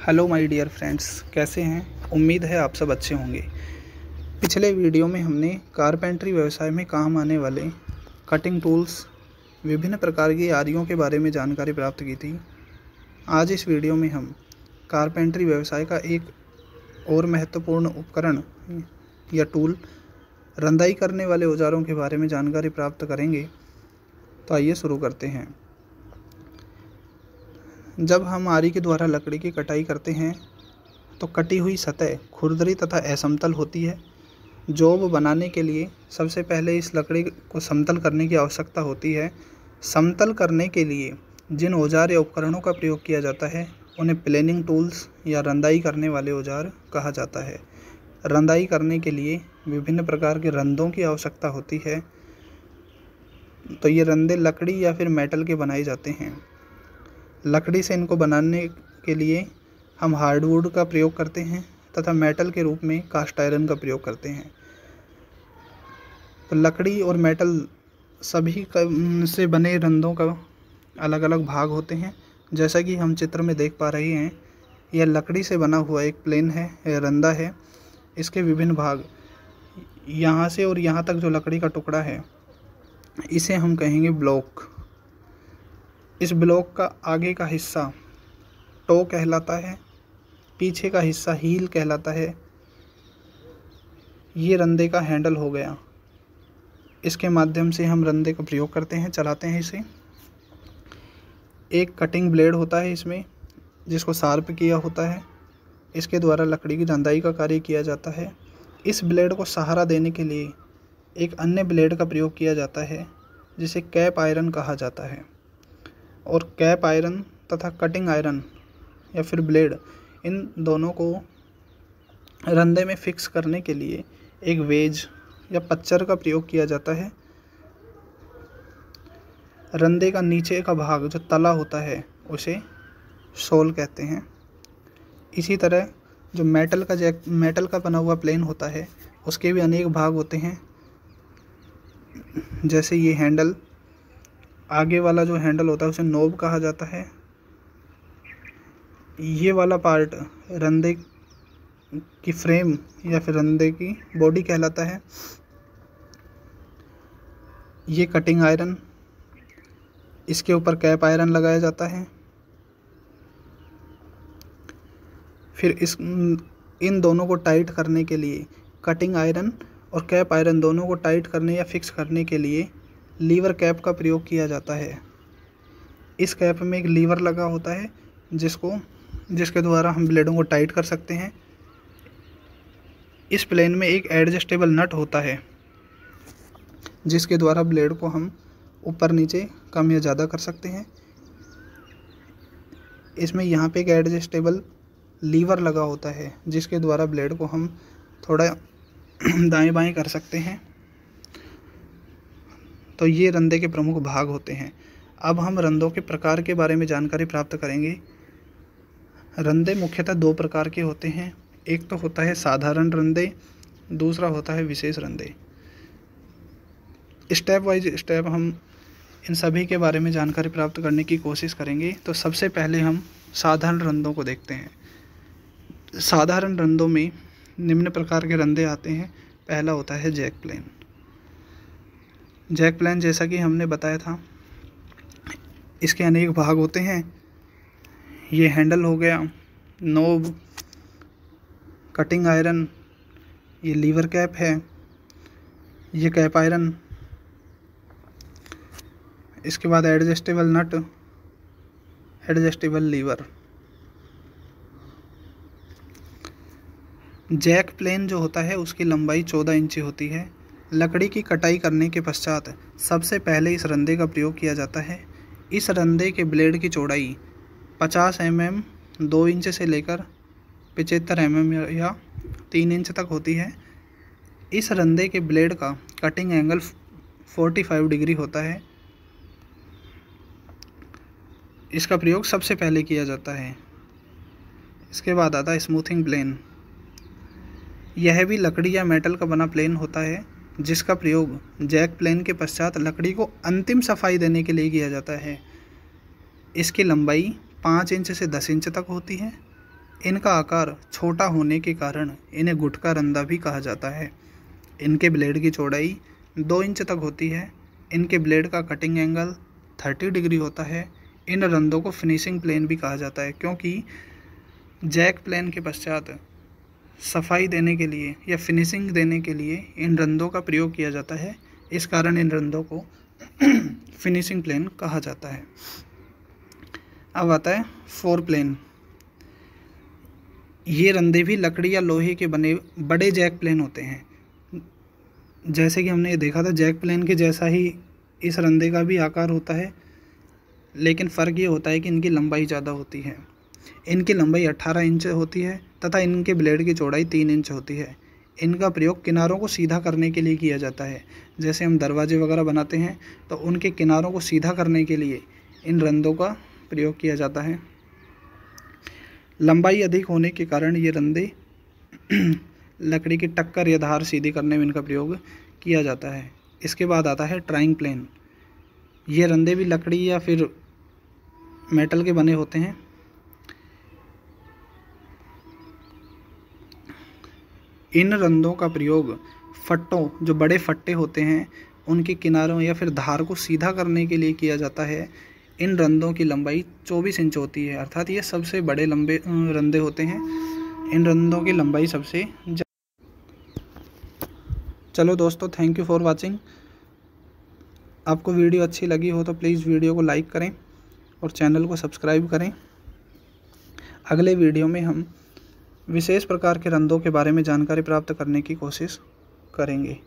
Hello my dear friends, कैसे हैं। उम्मीद है आप सब अच्छे होंगे। पिछले वीडियो में हमने कारपेंटरी व्यवसाय में काम आने वाले कटिंग टूल्स, विभिन्न प्रकार की आरियों के बारे में जानकारी प्राप्त की थी। आज इस वीडियो में हम कारपेंटरी व्यवसाय का एक और महत्वपूर्ण उपकरण या टूल, रंदाई करने वाले औजारों के बारे में जानकारी प्राप्त करेंगे। तो आइए शुरू करते हैं। जब हम आरी के द्वारा लकड़ी की कटाई करते हैं तो कटी हुई सतह खुरदरी तथा असमतल होती है। जॉब बनाने के लिए सबसे पहले इस लकड़ी को समतल करने की आवश्यकता होती है। समतल करने के लिए जिन औजार या उपकरणों का प्रयोग किया जाता है उन्हें प्लेनिंग टूल्स या रंदाई करने वाले औजार कहा जाता है। रंदाई करने के लिए विभिन्न प्रकार के रंदों की आवश्यकता होती है। तो ये रंदे लकड़ी या फिर मेटल के बनाए जाते हैं। लकड़ी से इनको बनाने के लिए हम हार्डवुड का प्रयोग करते हैं तथा मेटल के रूप में कास्ट आयरन का प्रयोग करते हैं। तो लकड़ी और मेटल सभी से बने रंदों का अलग अलग भाग होते हैं। जैसा कि हम चित्र में देख पा रहे हैं, यह लकड़ी से बना हुआ एक प्लेन है, रंदा है। इसके विभिन्न भाग, यहाँ से और यहाँ तक जो लकड़ी का टुकड़ा है, इसे हम कहेंगे ब्लॉक। इस ब्लॉक का आगे का हिस्सा टो कहलाता है, पीछे का हिस्सा हील कहलाता है। ये रंदे का हैंडल हो गया। इसके माध्यम से हम रंदे का प्रयोग करते हैं, चलाते हैं इसे। एक कटिंग ब्लेड होता है इसमें, जिसको शार्प किया होता है। इसके द्वारा लकड़ी की रंदाई का कार्य किया जाता है। इस ब्लेड को सहारा देने के लिए एक अन्य ब्लेड का प्रयोग किया जाता है, जिसे कैप आयरन कहा जाता है। और कैप आयरन तथा कटिंग आयरन या फिर ब्लेड, इन दोनों को रंदे में फिक्स करने के लिए एक वेज या पच्चर का प्रयोग किया जाता है। रंदे का नीचे का भाग जो तला होता है उसे सोल कहते हैं। इसी तरह जो मेटल का बना हुआ प्लेन होता है, उसके भी अनेक भाग होते हैं। जैसे ये हैंडल, आगे वाला जो हैंडल होता है उसे नोब कहा जाता है। ये वाला पार्ट रंदे की फ्रेम या फिर रंदे की बॉडी कहलाता है। ये कटिंग आयरन, इसके ऊपर कैप आयरन लगाया जाता है। फिर इन दोनों को टाइट करने के लिए, कटिंग आयरन और कैप आयरन दोनों को टाइट करने या फिक्स करने के लिए लीवर कैप का प्रयोग किया जाता है। इस कैप में एक लीवर लगा होता है जिसके द्वारा हम ब्लेडों को टाइट कर सकते हैं। इस प्लेन में एक एडजस्टेबल नट होता है, जिसके द्वारा ब्लेड को हम ऊपर नीचे कम या ज़्यादा कर सकते हैं। इसमें यहाँ पे एक एडजस्टेबल लीवर लगा होता है, जिसके द्वारा ब्लेड को हम थोड़ा दाएं बाएं कर सकते हैं। तो ये रंदे के प्रमुख भाग होते हैं। अब हम रंदों के प्रकार के बारे में जानकारी प्राप्त करेंगे। रंदे मुख्यतः दो प्रकार के होते हैं। एक तो होता है साधारण रंदे, दूसरा होता है विशेष रंदे। स्टेप वाइज स्टेप हम इन सभी के बारे में जानकारी प्राप्त करने की कोशिश करेंगे। तो सबसे पहले हम साधारण रंदों को देखते हैं। साधारण रंदों में निम्न प्रकार के रंदे आते हैं। पहला होता है जैक प्लेन। जैक प्लेन, जैसा कि हमने बताया था, इसके अनेक भाग होते हैं। ये हैंडल हो गया, नोब, कटिंग आयरन, ये लीवर कैप है, ये कैप आयरन, इसके बाद एडजस्टेबल नट, एडजस्टेबल लीवर। जैक प्लेन जो होता है उसकी लंबाई 14 इंच होती है। लकड़ी की कटाई करने के पश्चात सबसे पहले इस रंदे का प्रयोग किया जाता है। इस रंदे के ब्लेड की चौड़ाई 50 mm 2 इंच से लेकर 75 mm या 3 इंच तक होती है। इस रंदे के ब्लेड का कटिंग एंगल 45 डिग्री होता है। इसका प्रयोग सबसे पहले किया जाता है। इसके बाद आता है स्मूथिंग प्लेन। यह भी लकड़ी या मेटल का बना प्लेन होता है, जिसका प्रयोग जैक प्लेन के पश्चात लकड़ी को अंतिम सफाई देने के लिए किया जाता है। इसकी लंबाई 5 इंच से 10 इंच तक होती है। इनका आकार छोटा होने के कारण इन्हें गुटका रंदा भी कहा जाता है। इनके ब्लेड की चौड़ाई 2 इंच तक होती है। इनके ब्लेड का कटिंग एंगल 30 डिग्री होता है। इन रंदों को फिनिशिंग प्लेन भी कहा जाता है, क्योंकि जैक प्लेन के पश्चात सफाई देने के लिए या फिनिशिंग देने के लिए इन रंदों का प्रयोग किया जाता है। इस कारण इन रंदों को फिनिशिंग प्लेन कहा जाता है। अब आता है 4 प्लेन। ये रंदे भी लकड़ी या लोहे के बने बड़े जैक प्लेन होते हैं। जैसे कि हमने ये देखा था, जैक प्लेन के जैसा ही इस रंदे का भी आकार होता है, लेकिन फ़र्क ये होता है कि इनकी लंबाई ज़्यादा होती है। इनकी लंबाई 18 इंच होती है तथा इनके ब्लेड की चौड़ाई 3 इंच होती है। इनका प्रयोग किनारों को सीधा करने के लिए किया जाता है। जैसे हम दरवाजे वगैरह बनाते हैं तो उनके किनारों को सीधा करने के लिए इन रंदों का प्रयोग किया जाता है। लंबाई अधिक होने के कारण ये रंदे लकड़ी की टक्कर या धार सीधी करने में इनका प्रयोग किया जाता है। इसके बाद आता है ट्राइंग प्लेन। ये रंदे भी लकड़ी या फिर मेटल के बने होते हैं। इन रंदों का प्रयोग फट्टों, जो बड़े फट्टे होते हैं, उनके किनारों या फिर धार को सीधा करने के लिए किया जाता है। इन रंदों की लंबाई 24 इंच होती है, अर्थात ये सबसे बड़े लंबे रंदे होते हैं। इन रंदों की लंबाई सबसे चलो दोस्तों, थैंक यू फॉर वाचिंग। आपको वीडियो अच्छी लगी हो तो प्लीज़ वीडियो को लाइक करें और चैनल को सब्सक्राइब करें। अगले वीडियो में हम विशेष प्रकार के रंदों के बारे में जानकारी प्राप्त करने की कोशिश करेंगे।